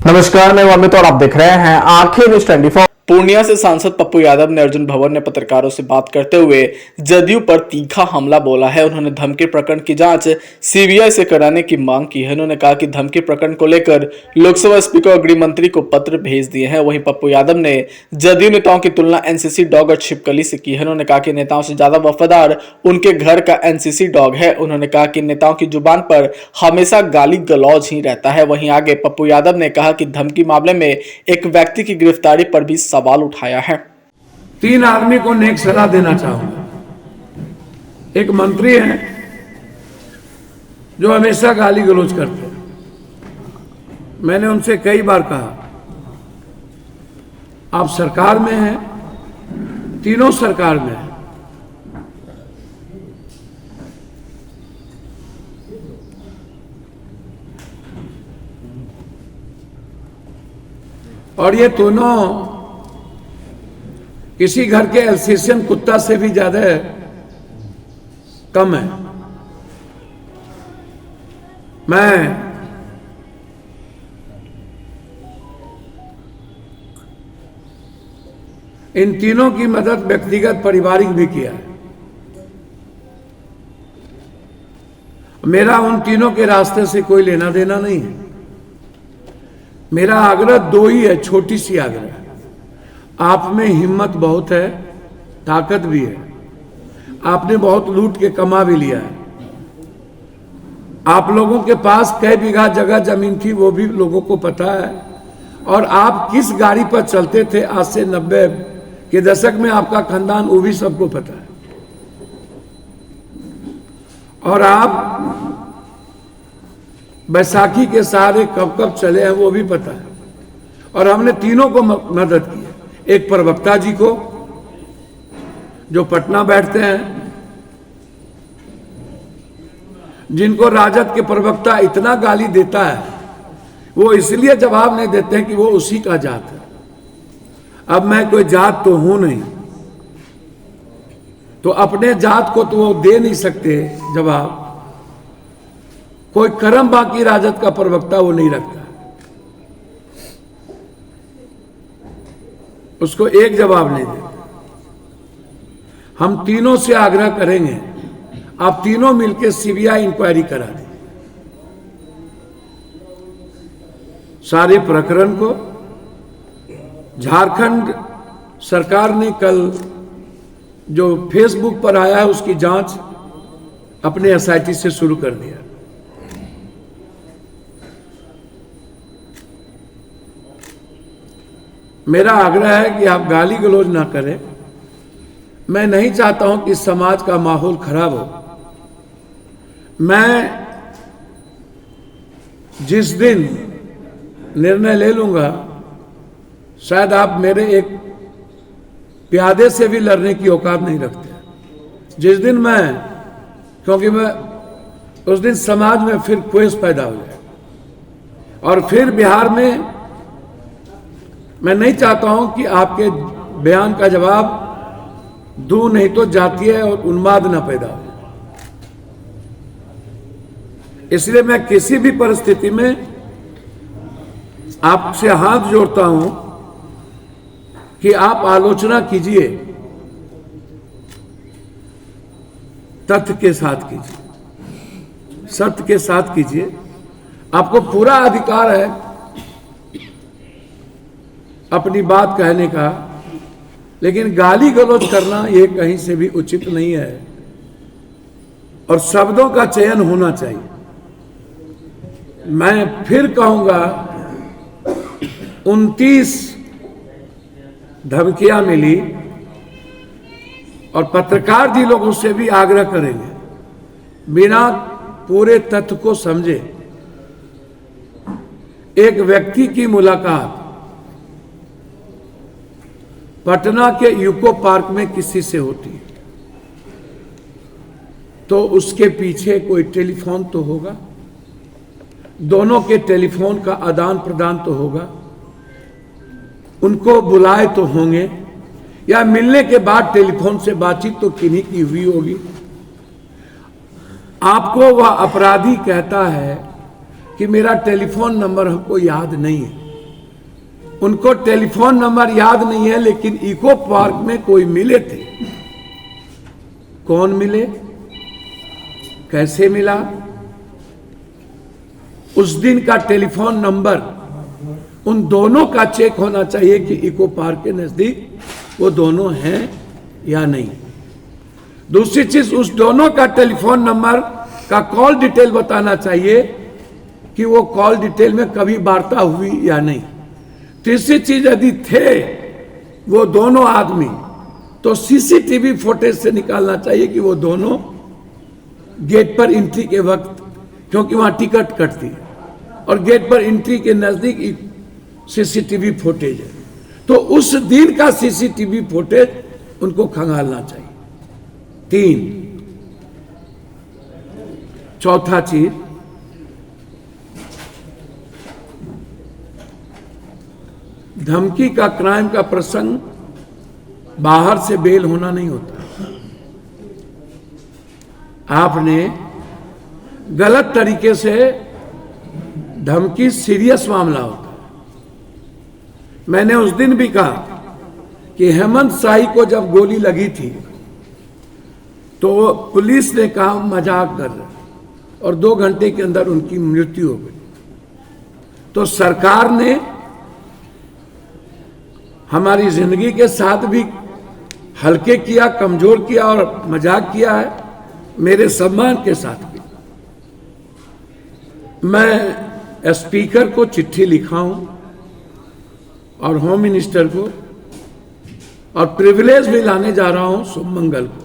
नमस्कार, मैं अमित और आप देख रहे हैं आंखें न्यूज 24। पूर्णिया से सांसद पप्पू यादव ने अर्जुन भवर ने पत्रकारों से बात करते हुए जदयू पर तीखा हमला बोला है। उन्होंने धमकी प्रकरण की जांच सीबीआई से कराने की मांग की है। उन्होंने कहा कि धमकी प्रकरण को लेकर लोकसभा स्पीकर और गृह मंत्री को पत्र भेज दिए हैं। वहीं पप्पू यादव ने जदयू नेताओं की तुलना एनसीसी डॉग और छिपकली से की है। उन्होंने कहा कि नेताओं से ज्यादा वफादार उनके घर का एनसीसी डॉग है। उन्होंने कहा कि नेताओं की जुबान पर हमेशा गाली गलौज ही रहता है। वहीं आगे पप्पू यादव ने कहा कि धमकी मामले में एक व्यक्ति की गिरफ्तारी पर भी सवाल उठाया है। 3 आदमी को नेक सलाह देना चाहूंगा। एक मंत्री हैं जो हमेशा गाली गलौज करते हैं। मैंने उनसे कई बार कहा, आप सरकार में हैं, तीनों सरकार में हैं, और ये दोनों किसी घर के एल्सेशियन कुत्ता से भी ज्यादा कम है। मैं इन तीनों की मदद व्यक्तिगत पारिवारिक भी किया है। मेरा उन तीनों के रास्ते से कोई लेना देना नहीं है। मेरा आग्रह 2 ही है, छोटी सी आग्रह। आप में हिम्मत बहुत है, ताकत भी है, आपने बहुत लूट के कमा भी लिया है। आप लोगों के पास कई बीघा जगह जमीन थी वो भी लोगों को पता है, और आप किस गाड़ी पर चलते थे आज से 90 के दशक में, आपका खानदान, वो भी सबको पता है। और आप बैसाखी के सहारे कब कब चले हैं वो भी पता है। और हमने तीनों को मदद की है। एक प्रवक्ता जी को जो पटना बैठते हैं, जिनको राजद के प्रवक्ता इतना गाली देता है, वो इसलिए जवाब नहीं देते हैं कि वो उसी का जात है। अब मैं कोई जात तो हूं नहीं, तो अपने जात को तो वो दे नहीं सकते जवाब। कोई करम बाकी राजद का प्रवक्ता वो नहीं रखता, उसको एक जवाब नहीं देता। हम तीनों से आग्रह करेंगे, आप तीनों मिलकर सीबीआई इंक्वायरी करा दें सारे प्रकरण को। झारखंड सरकार ने कल जो फेसबुक पर आया है उसकी जांच अपने एसआईटी से शुरू कर दिया। मेरा आग्रह है कि आप गाली गलौज ना करें। मैं नहीं चाहता हूं कि समाज का माहौल खराब हो। मैं जिस दिन निर्णय ले लूंगा, शायद आप मेरे एक प्यादे से भी लड़ने की औकात नहीं रखते। जिस दिन मैं, क्योंकि मैं उस दिन समाज में फिर क्वेश पैदा हो जाए, और फिर बिहार में मैं नहीं चाहता हूं कि आपके बयान का जवाब दूं, नहीं तो जातीय और उन्माद न पैदा हो। इसलिए मैं किसी भी परिस्थिति में आपसे हाथ जोड़ता हूं कि आप आलोचना कीजिए, तथ्य के साथ कीजिए, सत्य के साथ कीजिए। आपको पूरा अधिकार है अपनी बात कहने का, लेकिन गाली गलौज करना ये कहीं से भी उचित नहीं है, और शब्दों का चयन होना चाहिए। मैं फिर कहूंगा, 29 धमकियां मिली, और पत्रकार जी लोगों से भी आग्रह करेंगे, बिना पूरे तथ्य को समझे एक व्यक्ति की मुलाकात पटना के यूको पार्क में किसी से होती है तो उसके पीछे कोई टेलीफोन तो होगा, दोनों के टेलीफोन का आदान प्रदान तो होगा, उनको बुलाए तो होंगे, या मिलने के बाद टेलीफोन से बातचीत तो किन्हीं की हुई होगी। आपको वह अपराधी कहता है कि मेरा टेलीफोन नंबर हमको याद नहीं है, उनको टेलीफोन नंबर याद नहीं है, लेकिन इको पार्क में कोई मिले थे। कौन मिले, कैसे मिला, उस दिन का टेलीफोन नंबर उन दोनों का चेक होना चाहिए कि इको पार्क के नजदीक वो दोनों हैं या नहीं। दूसरी चीज, उस दोनों का टेलीफोन नंबर का कॉल डिटेल बताना चाहिए कि वो कॉल डिटेल में कभी वार्ता हुई या नहीं। तीसरी चीज, यदि थे वो दोनों आदमी तो सीसीटीवी फुटेज से निकालना चाहिए कि वो दोनों गेट पर एंट्री के वक्त, क्योंकि वहां टिकट कटती है और गेट पर एंट्री के नजदीक सीसीटीवी फुटेज है, तो उस दिन का सीसीटीवी फुटेज उनको खंगालना चाहिए। 3, चौथा चीज, धमकी का क्राइम का प्रसंग बाहर से बेल होना नहीं होता। आपने गलत तरीके से धमकी सीरियस मामला होता है। मैंने उस दिन भी कहा कि हेमंत शाही को जब गोली लगी थी तो पुलिस ने कहा मजाक कर रहे, और 2 घंटे के अंदर उनकी मृत्यु हो गई। तो सरकार ने हमारी जिंदगी के साथ भी हल्के किया, कमजोर किया और मजाक किया है, मेरे सम्मान के साथ भी। मैं स्पीकर को चिट्ठी लिखा हूं और होम मिनिस्टर को, और प्रिविलेज भी लाने जा रहा हूं शुभ मंगल को,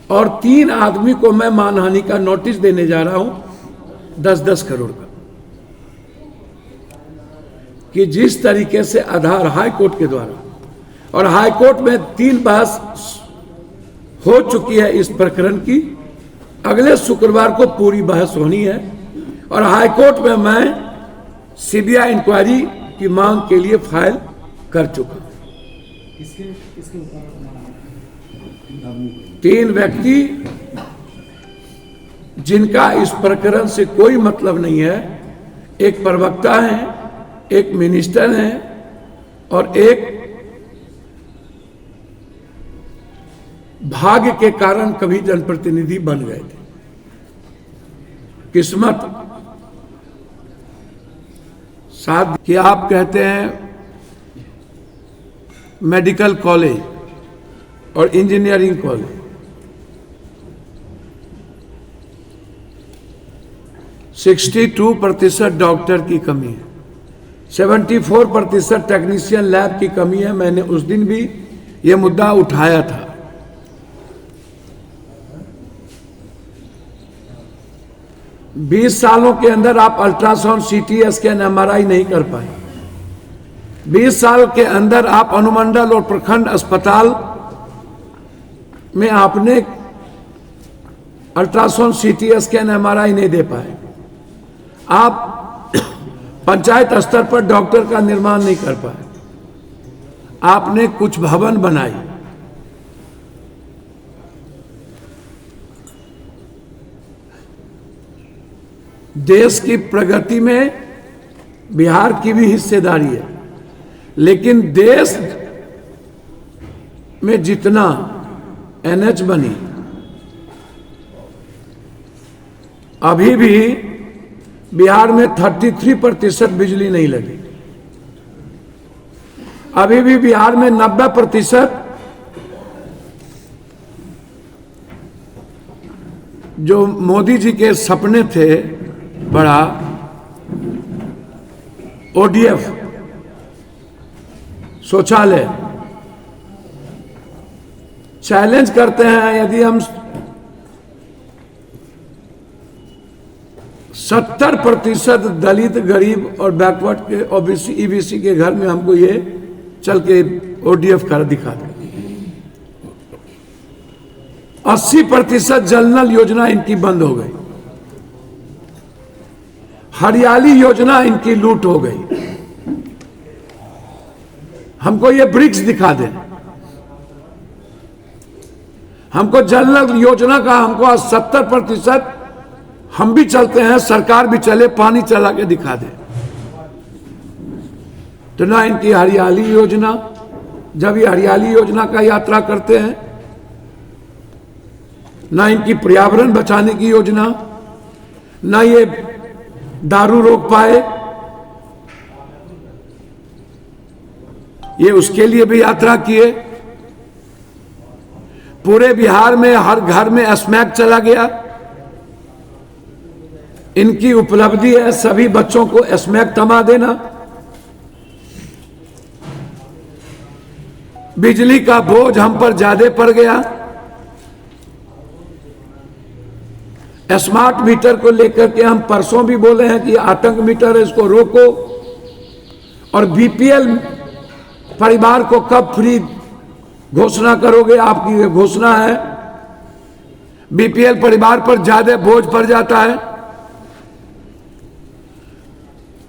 और 3 आदमी को मैं मानहानि का नोटिस देने जा रहा हूं 10-10 करोड़ का, कि जिस तरीके से आधार हाई कोर्ट के द्वारा, और हाई कोर्ट में 3 बहस हो चुकी है इस प्रकरण की, अगले शुक्रवार को पूरी बहस होनी है, और हाई कोर्ट में मैं सीबीआई इंक्वायरी की मांग के लिए फाइल कर चुका हूं। 3 व्यक्ति जिनका इस प्रकरण से कोई मतलब नहीं है, एक प्रवक्ता है, एक मिनिस्टर है और एक भाग्य के कारण कभी जनप्रतिनिधि बन गए थे। किस्मत साथ कि आप कहते हैं मेडिकल कॉलेज और इंजीनियरिंग कॉलेज, 62% डॉक्टर की कमी है, 74% टेक्नीशियन लैब की कमी है। मैंने उस दिन भी यह मुद्दा उठाया था। बीस सालों के अंदर आप अल्ट्रासाउंड, सीटी स्कैन, एमआरआई नहीं कर पाए। 20 साल के अंदर आप अनुमंडल और प्रखंड अस्पताल में आपने अल्ट्रासाउंड, सीटी स्कैन, एमआरआई नहीं दे पाए। आप पंचायत स्तर पर डॉक्टर का निर्माण नहीं कर पाए। आपने कुछ भवन बनाई, देश की प्रगति में बिहार की भी हिस्सेदारी है, लेकिन देश में जितना एनएच बनी, अभी भी बिहार में 33% बिजली नहीं लगी। अभी भी बिहार में 90% जो मोदी जी के सपने थे बड़ा, ओडीएफ शौचालय, चैलेंज करते हैं यदि हम 70% दलित, गरीब और बैकवर्ड के ओबीसी, ईबीसी के घर में हमको ये चल के ओडीएफ कर दिखा दे। 80% जल नल योजना इनकी बंद हो गई, हरियाली योजना इनकी लूट हो गई। हमको ये ब्रिक्स दिखा दे, हमको जल नल योजना का हमको 70%, हम भी चलते हैं, सरकार भी चले, पानी चला के दिखा दे। तो ना इनकी हरियाली योजना, जब ये हरियाली योजना का यात्रा करते हैं, ना इनकी पर्यावरण बचाने की योजना, ना ये दारू रोक पाए, ये उसके लिए भी यात्रा किए। पूरे बिहार में हर घर में स्मैक चला गया। इनकी उपलब्धि है सभी बच्चों को स्मैक थमा देना। बिजली का बोझ हम पर ज्यादा पड़ गया। स्मार्ट मीटर को लेकर के हम परसों भी बोले हैं कि आतंक मीटर है, इसको रोको। और बीपीएल परिवार को कब फ्री घोषणा करोगे? आपकी ये घोषणा है। बीपीएल परिवार पर ज्यादा बोझ पड़ जाता है।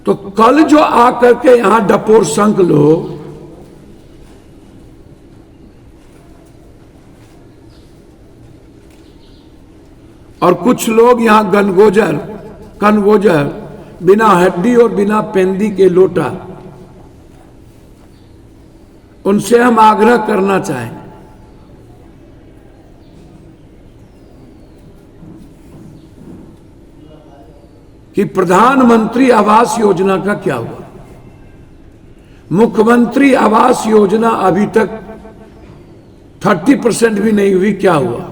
तो कल जो आकर के यहां डपोर संक लोग और कुछ लोग यहां कनगोजर बिना हड्डी और बिना पेंदी के लोटा, उनसे हम आग्रह करना चाहेंगे कि प्रधानमंत्री आवास योजना का क्या हुआ? मुख्यमंत्री आवास योजना अभी तक 30% भी नहीं हुई, क्या हुआ?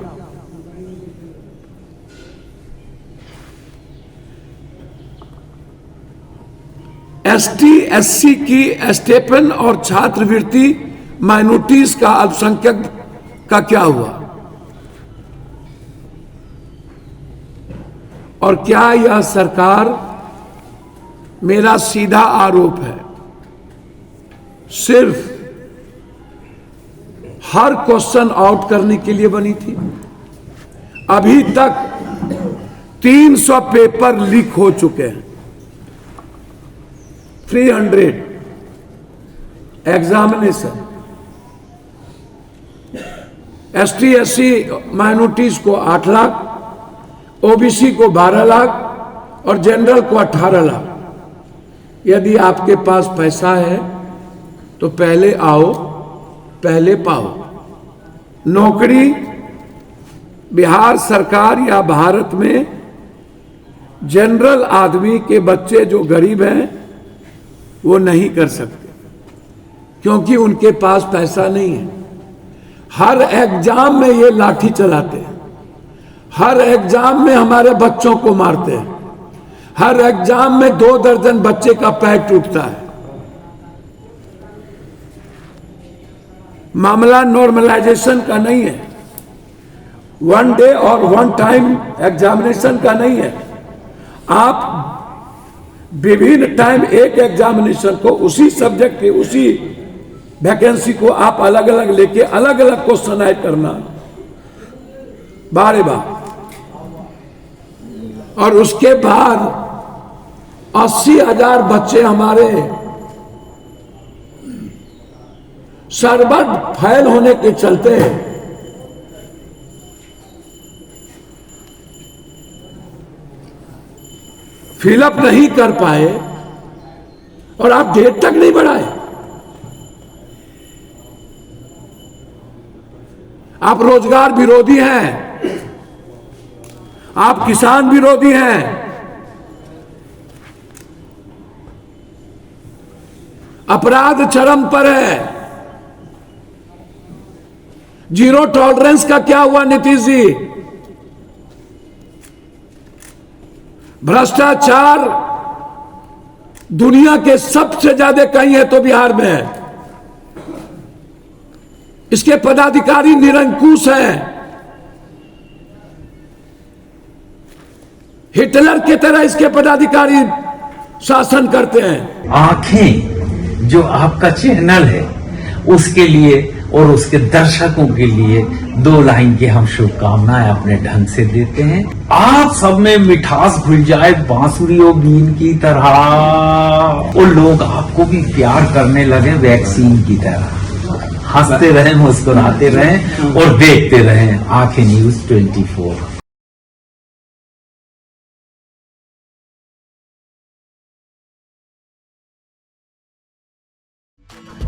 एसटी एससी की स्टेपन और छात्रवृत्ति माइनॉरिटीज का, अल्पसंख्यक का क्या हुआ? और क्या यह सरकार, मेरा सीधा आरोप है, सिर्फ हर क्वेश्चन आउट करने के लिए बनी थी? अभी तक 300 पेपर लीक हो चुके हैं। 300 एग्जामिनेशन। एसटी एससी माइनॉरिटीज को 8 लाख, ओबीसी को 12 लाख और जनरल को 18 लाख। यदि आपके पास पैसा है तो पहले आओ पहले पाओ। नौकरी बिहार सरकार या भारत में जनरल आदमी के बच्चे जो गरीब हैं वो नहीं कर सकते, क्योंकि उनके पास पैसा नहीं है। हर एग्जाम में ये लाठी चलाते हैं, हर एग्जाम में हमारे बच्चों को मारते हैं, हर एग्जाम में 2 दर्जन बच्चे का पैर टूटता है। मामला नॉर्मलाइजेशन का नहीं है, 1 डे और 1 टाइम एग्जामिनेशन का नहीं है। आप विभिन्न टाइम एक एग्जामिनेशन को, उसी सब्जेक्ट के उसी वैकेंसी को आप अलग अलग लेके अलग अलग क्वेश्चन ऐड करना बार बार, और उसके बाद 80,000 बच्चे हमारे सर्वर फेल होने के चलते फिलअप नहीं कर पाए और आप डेट तक नहीं बढ़ाए। आप रोजगार विरोधी हैं, आप किसान विरोधी हैं, अपराध चरम पर है। जीरो टॉलरेंस का क्या हुआ नीतीश जी? भ्रष्टाचार दुनिया के सबसे ज्यादा कहीं है तो बिहार में है। इसके पदाधिकारी निरंकुश हैं, हिटलर की तरह इसके पदाधिकारी शासन करते हैं। आंखें जो आपका चैनल है उसके लिए और उसके दर्शकों के लिए 2 लाइन की हम शुभकामनाएं अपने ढंग से देते हैं। आप सब में मिठास घुल जाए बांसुरियों बीन की तरह, और लोग आपको भी प्यार करने लगे वैक्सीन की तरह। हंसते रहें, मुस्कुराते रहें और देखते रहें आंखें न्यूज 24।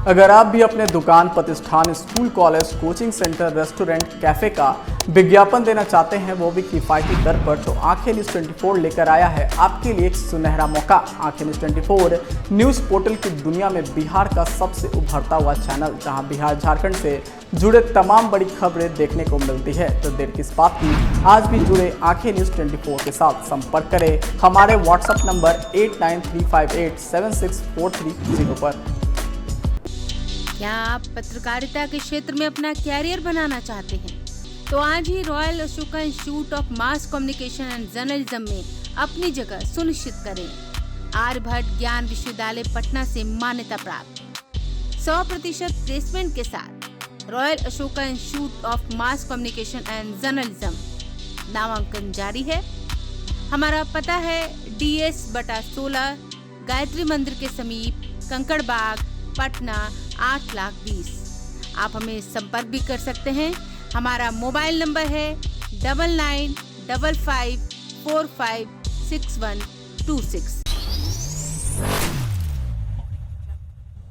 अगर आप भी अपने दुकान, प्रतिष्ठान, school, college, coaching centre, restaurant, cafe का विज्ञापन देना चाहते हैं, वो भी किफायती दर पर, तो आंखें न्यूज़ 24 लेकर आया है आपके लिए एक सुनहरा मौका। आंखें न्यूज़ 24 न्यूज़ पोर्टल की दुनिया में बिहार का सबसे उभरता हुआ चैनल, जहां बिहार झारखंड से जुड़े तमाम बड़ी खबरें देखने को मिलती है। तो देर किस बात की, आज भी जुड़े आंखें न्यूज़ 24 के साथ। संपर्क करें हमारे व्हाट्सएप नंबर 8935876430 पर। क्या आप पत्रकारिता के क्षेत्र में अपना कैरियर बनाना चाहते हैं? तो आज ही royal Ashoka institute of mass communication and journalism में अपनी जगह सुनिश्चित करें। आर्यभट्ट ज्ञान विश्वविद्यालय पटना से मान्यता प्राप्त 100% प्लेसमेंट के साथ royal Ashoka institute of mass communication and journalism नामांकन जारी है। हमारा पता है DS/16 गायत्री मंदिर के समीप, कंकड़ बाग, पटना 8,20,000। आप हमें संपर्क भी कर सकते हैं। हमारा मोबाइल नंबर है 9955456126।